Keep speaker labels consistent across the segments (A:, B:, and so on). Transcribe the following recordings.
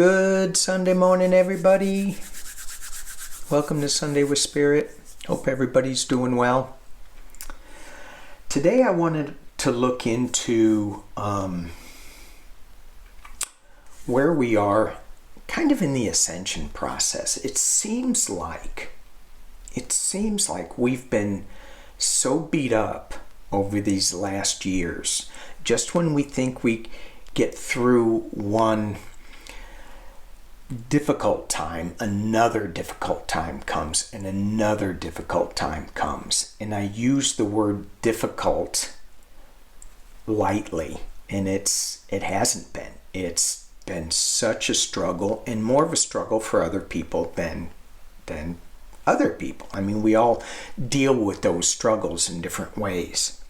A: Good Sunday morning, everybody. Welcome to Sunday with Spirit. Hope everybody's doing well. Today I wanted to look into where we are kind of in the ascension process. It seems like we've been so beat up over these last years. Just when we think we get through one difficult time, another difficult time comes, and another difficult time comes. And I use the word difficult lightly, and it hasn't been. It's been such a struggle, and more of a struggle for other people than other people. I mean, we all deal with those struggles in different ways.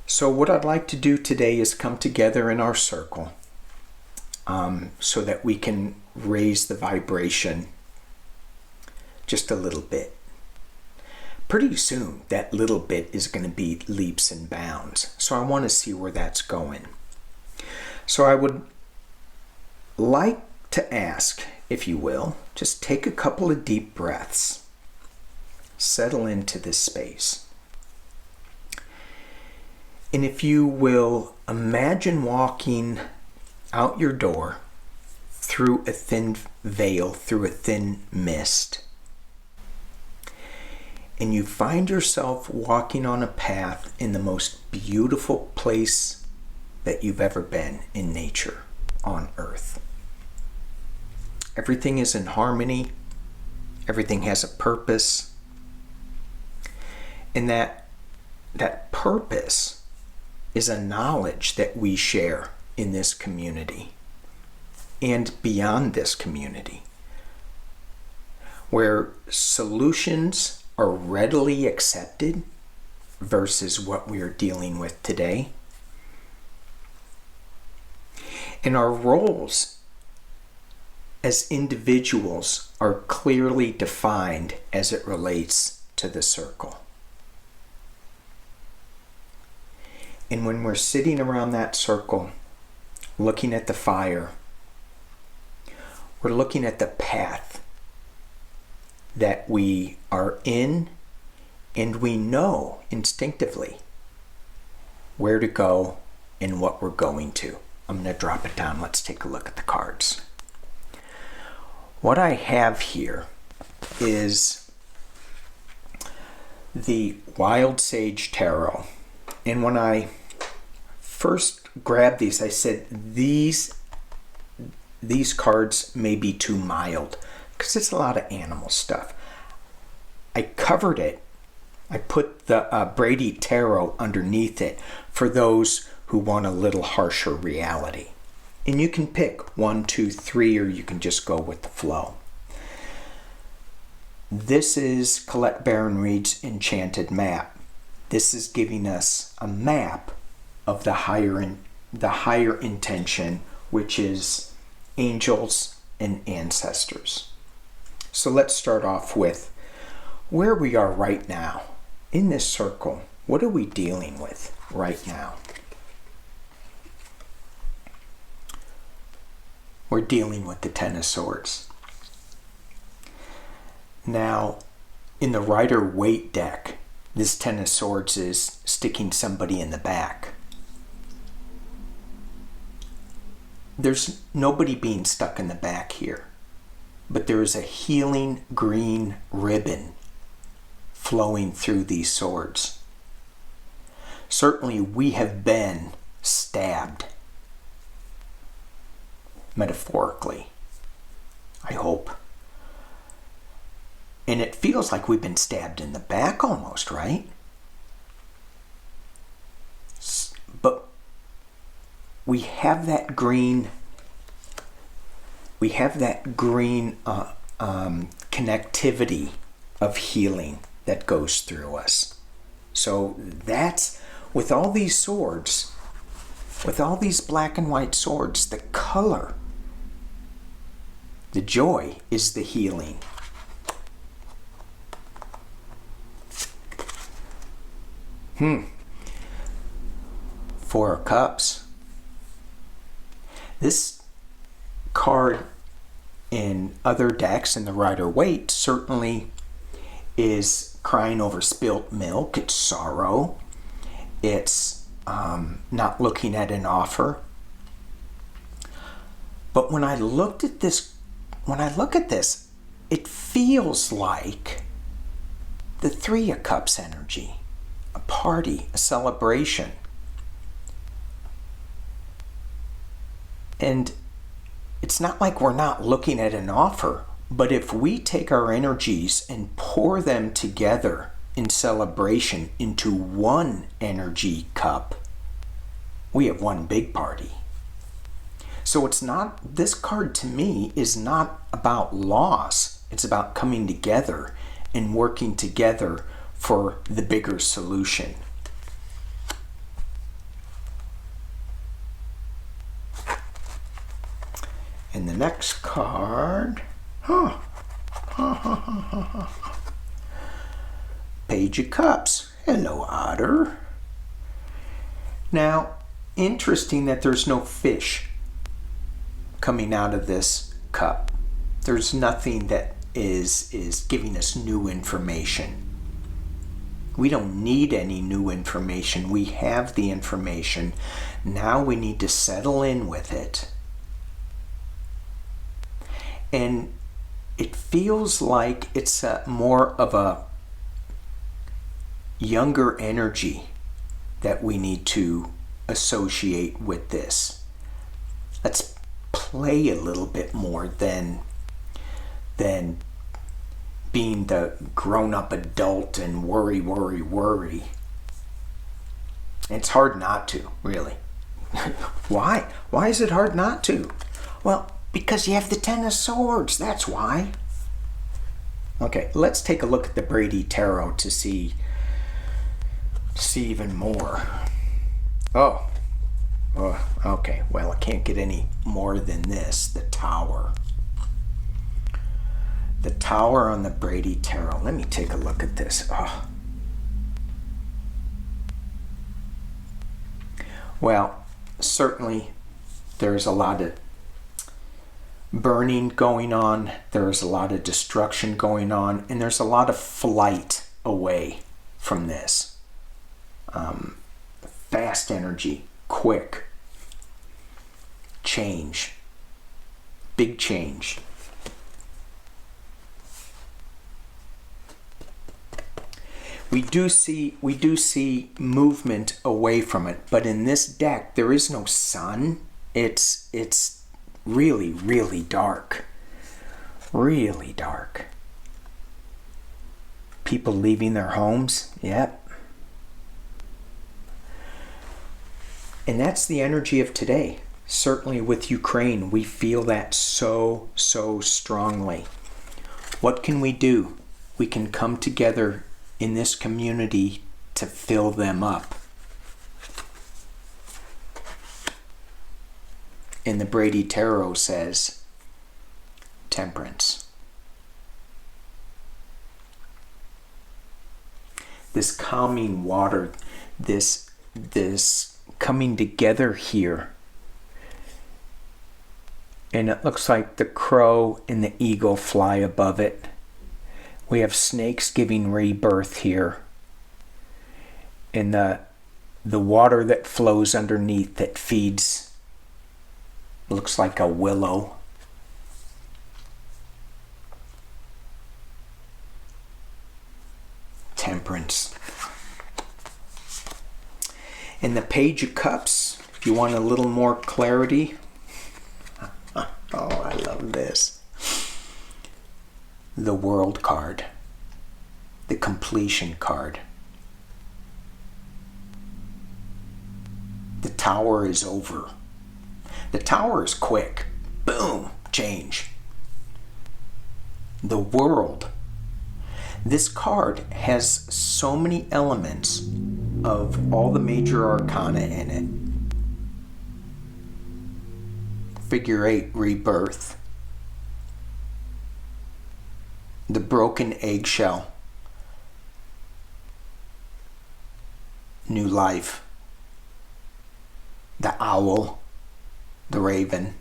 A: So what I'd like to do today is come together in our circle so that we can raise the vibration just a little bit. Pretty soon, that little bit is going to be leaps and bounds. So I want to see where that's going. So I would like to ask, if you will, just take a couple of deep breaths. Settle into this space. And if you will, imagine walking out your door through a thin veil, through a thin mist. And you find yourself walking on a path in the most beautiful place that you've ever been in nature, on earth. Everything is in harmony. Everything has a purpose. And that purpose is a knowledge that we share in this community and beyond this community, where solutions are readily accepted versus what we are dealing with today. And our roles as individuals are clearly defined as it relates to the circle. And when we're sitting around that circle, looking at the fire, we're looking at the path that we are in, and we know instinctively where to go and what we're going to. I'm going to drop it down. Let's take a look at the cards. What I have here is the Wild Sage Tarot. And when I first grabbed these, I said these cards may be too mild because it's a lot of animal stuff. I covered it. I put the Brady Tarot underneath it for those who want a little harsher reality. And you can pick 1, 2, 3, or you can just go with the flow. This is Colette Baron Reid's Enchanted Map. This is giving us a map of the higher intention, which is angels and ancestors. So let's start off with where we are right now in this circle. What are we dealing with right now? We're dealing with the Ten of Swords. Now, in the Rider-Waite deck, this Ten of Swords is sticking somebody in the back. There's nobody being stuck in the back here, but there is a healing green ribbon flowing through these swords. Certainly we have been stabbed, metaphorically, I hope. And it feels like we've been stabbed in the back almost, right? But we have that green connectivity of healing that goes through us. So that's, with all these swords, with all these black and white swords, the color, the joy is the healing. Four of Cups. This card in other decks in the Rider-Waite certainly is crying over spilt milk. It's sorrow. It's not looking at an offer. But when I look at this, it feels like the Three of Cups energy, a party, a celebration. And it's not like we're not looking at an offer, but if we take our energies and pour them together in celebration into one energy cup, we have one big party. So it's not, this card to me is not about loss. It's about coming together and working together for the bigger solution. And the next card, Page of Cups. Hello, Otter. Now, interesting that there's no fish coming out of this cup. There's nothing that is giving us new information. We don't need any new information. We have the information. Now we need to settle in with it. And it feels like it's more of a younger energy that we need to associate with this. Let's play a little bit more than being the grown-up adult and worry. It's hard not to, really. Why? Why is it hard not to? Well, because you have the Ten of Swords, that's why. Okay, let's take a look at the Brady Tarot to see even more. Oh, okay, well, I can't get any more than this. The Tower. The Tower on the Brady Tarot. Let me take a look at this. Oh. Well, certainly there's a lot of burning going on, there's a lot of destruction going on, and there's a lot of flight away from this. Fast energy, quick change, big change. We do see movement away from it, but in this deck there is no sun. It's really, really dark. Really dark. People leaving their homes. Yep. And that's the energy of today. Certainly with Ukraine, we feel that so strongly. What can we do? We can come together in this community to fill them up. And the Brady Tarot says, Temperance. This calming water, this coming together here. And it looks like the crow and the eagle fly above it. We have snakes giving rebirth here. And the water that flows underneath that feeds, looks like a willow. Temperance. And the Page of Cups, if you want a little more clarity. Oh, I love this. The World card. The completion card. The Tower is over. The Tower is quick. Boom. Change. The World. This card has so many elements of all the major arcana in it. Figure 8, rebirth. The broken eggshell. New life. The owl. The raven.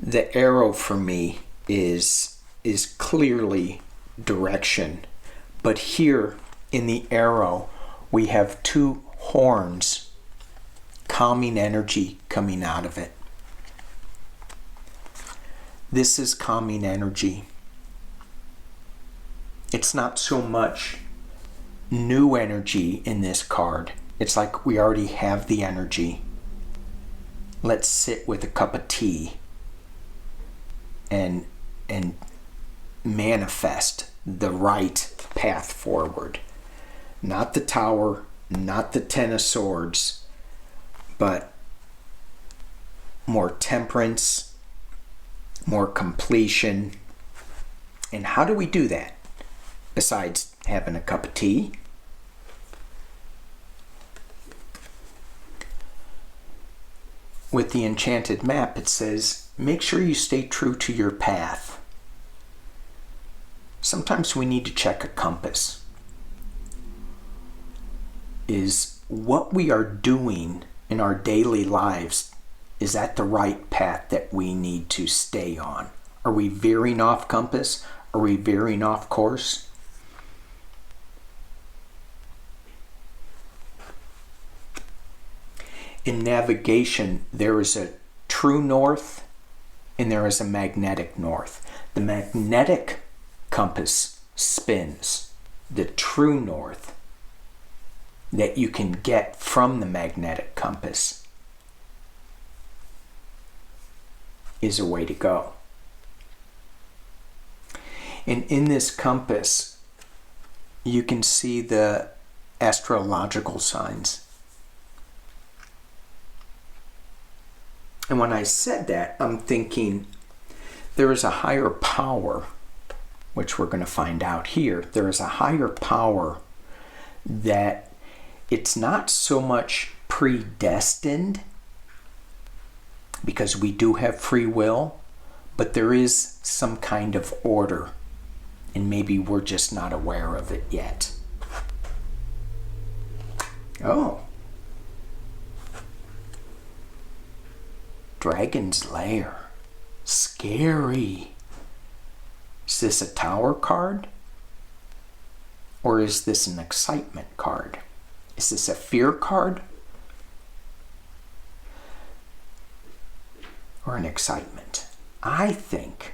A: The arrow for me is clearly direction, but here in the arrow we have two horns, calming energy coming out of it. This is calming energy. It's not so much new energy in this card. It's like we already have the energy. Let's sit with a cup of tea and manifest the right path forward. Not the Tower, not the Ten of Swords, but more temperance, more completion. And how do we do that? Besides having a cup of tea? With the Enchanted Map, it says, make sure you stay true to your path. Sometimes we need to check a compass. Is what we are doing in our daily lives, is that the right path that we need to stay on? Are we veering off compass? Are we veering off course? In navigation, there is a true north and there is a magnetic north. The magnetic compass spins. The true north that you can get from the magnetic compass is a way to go. And in this compass, you can see the astrological signs. And when I said that, I'm thinking there is a higher power, which we're going to find out here. There is a higher power that it's not so much predestined, because we do have free will, but there is some kind of order, and maybe we're just not aware of it yet. Oh. Dragon's Lair. Scary. Is this a Tower card? Or is this an excitement card? Is this a fear card? Or an excitement? I think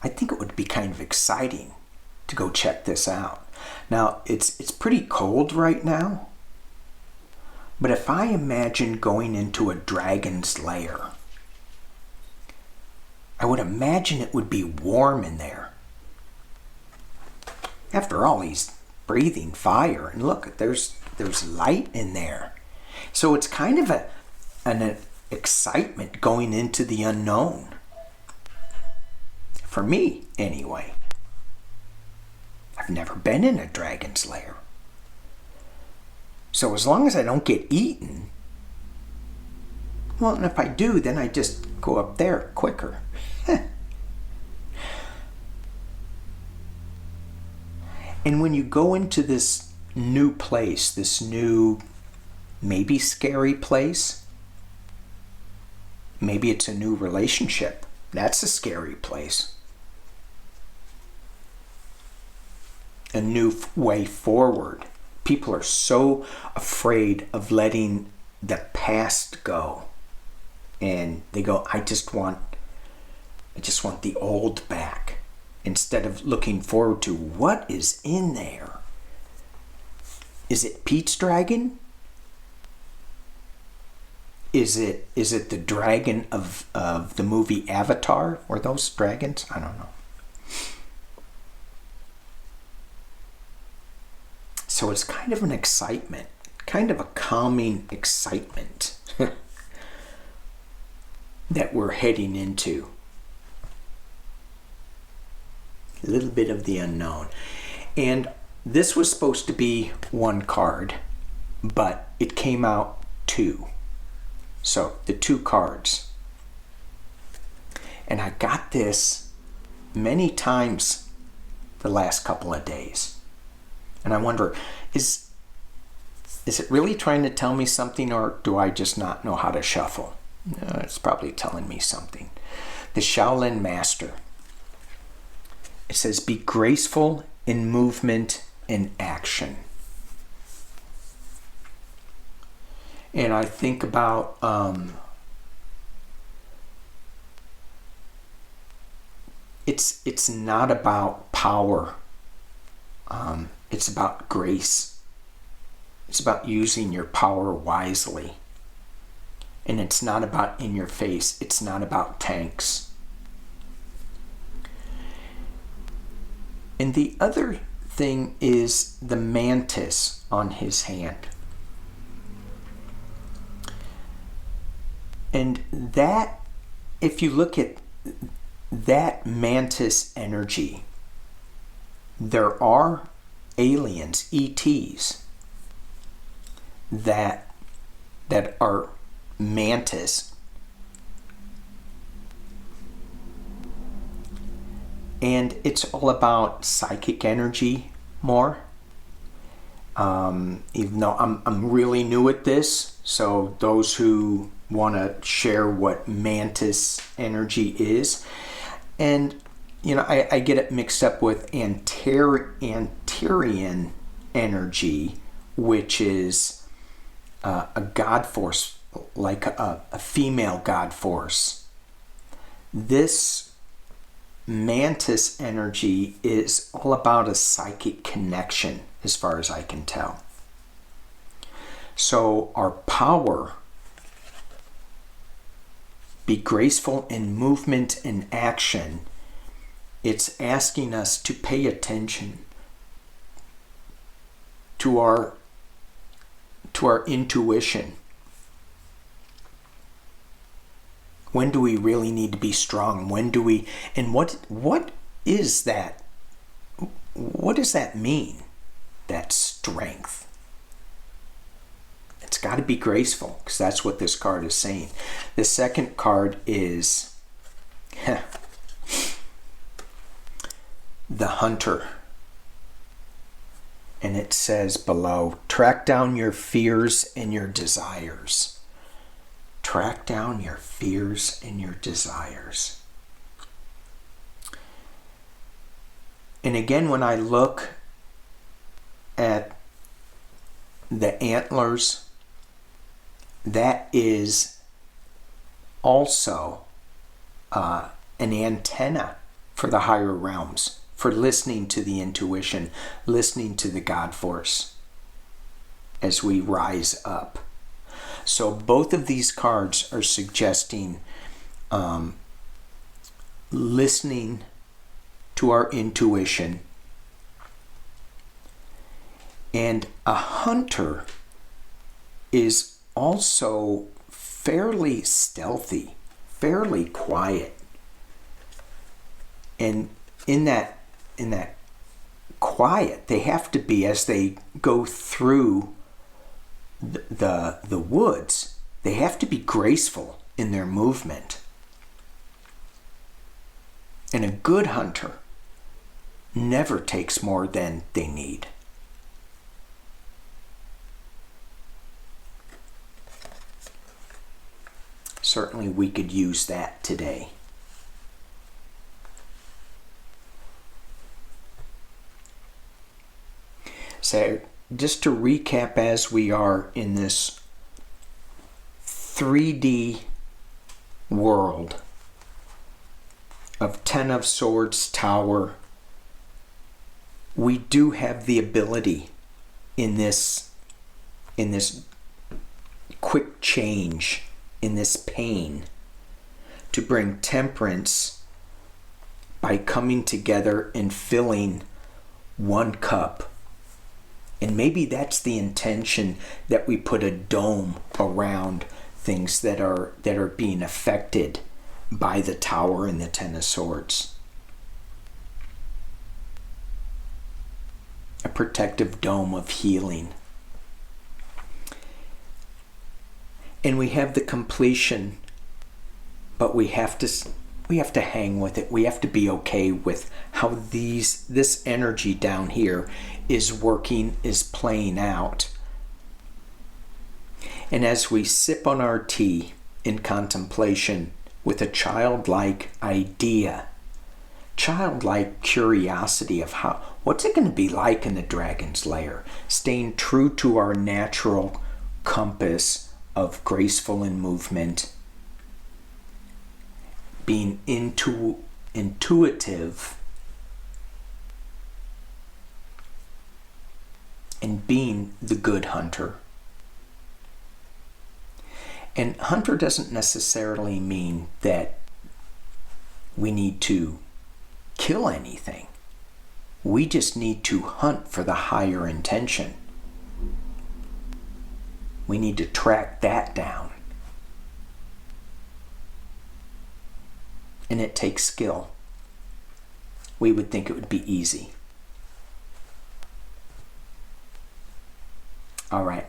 A: it would be kind of exciting to go check this out. Now, it's pretty cold right now. But if I imagine going into a dragon's lair, I would imagine it would be warm in there. After all, he's breathing fire, and look, there's light in there. So it's kind of an excitement going into the unknown. For me, anyway. I've never been in a dragon's lair. So as long as I don't get eaten, well, and if I do, then I just go up there quicker. And when you go into this new place, this new, maybe scary place, maybe it's a new relationship. That's a scary place. A new way forward. People are so afraid of letting the past go. And they go, I just want the old back. Instead of looking forward to what is in there. Is it Pete's dragon? Is it the dragon of the movie Avatar? Or those dragons? I don't know. So it's kind of an excitement, kind of a calming excitement that we're heading into. A little bit of the unknown. And this was supposed to be one card, but it came out two. So the two cards. And I got this many times the last couple of days. And I wonder, is it really trying to tell me something, or do I just not know how to shuffle? It's probably telling me something. The Shaolin Master. It says, be graceful in movement and action. And I think about it's not about power. It's about grace. It's about using your power wisely. And it's not about in your face. It's not about tanks. And the other thing is the mantis on his hand. And that, if you look at that mantis energy, there are aliens, ETs, that are mantis. And it's all about psychic energy more. Even though I'm really new at this, so those who want to share what mantis energy is, and I get it mixed up with Antarean energy, which is a god force, like a female god force. This mantis energy is all about a psychic connection, as far as I can tell. So our power, be graceful in movement and action, it's asking us to pay attention to our intuition. When do we really need to be strong? When do we, and what is that? What does that mean? That strength. It's got to be graceful, because that's what this card is saying. The second card is the Hunter. And it says below, track down your fears and your desires. Track down your fears and your desires. And again, when I look at the antlers, that is also an antenna for the higher realms, for listening to the intuition, listening to the God force as we rise up. So both of these cards are suggesting listening to our intuition. And a hunter is also fairly stealthy, fairly quiet. And in that quiet, they have to be, as they go through the woods, they have to be graceful in their movement. And a good hunter never takes more than they need. Certainly we could use that today. So just to recap, as we are in this 3D world of Ten of Swords Tower, we do have the ability in this quick change, in this pain, to bring temperance by coming together and filling one cup. And maybe that's the intention, that we put a dome around things that are being affected by the Tower and the Ten of Swords. A protective dome of healing. And we have the completion, but we have to hang with it. We have to be okay with how this energy down here is working, is playing out. And as we sip on our tea in contemplation with a childlike idea, childlike curiosity of what's it going to be like in the dragon's lair, staying true to our natural compass of graceful in movement, being intuitive, and being the good hunter. And hunter doesn't necessarily mean that we need to kill anything. We just need to hunt for the higher intention. We need to track that down. And it takes skill. We would think it would be easy. All right.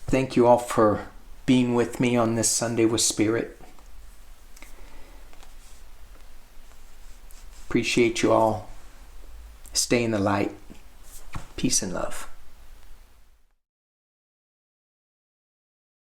A: Thank you all for being with me on this Sunday with Spirit. Appreciate you all. Stay in the light. Peace and love.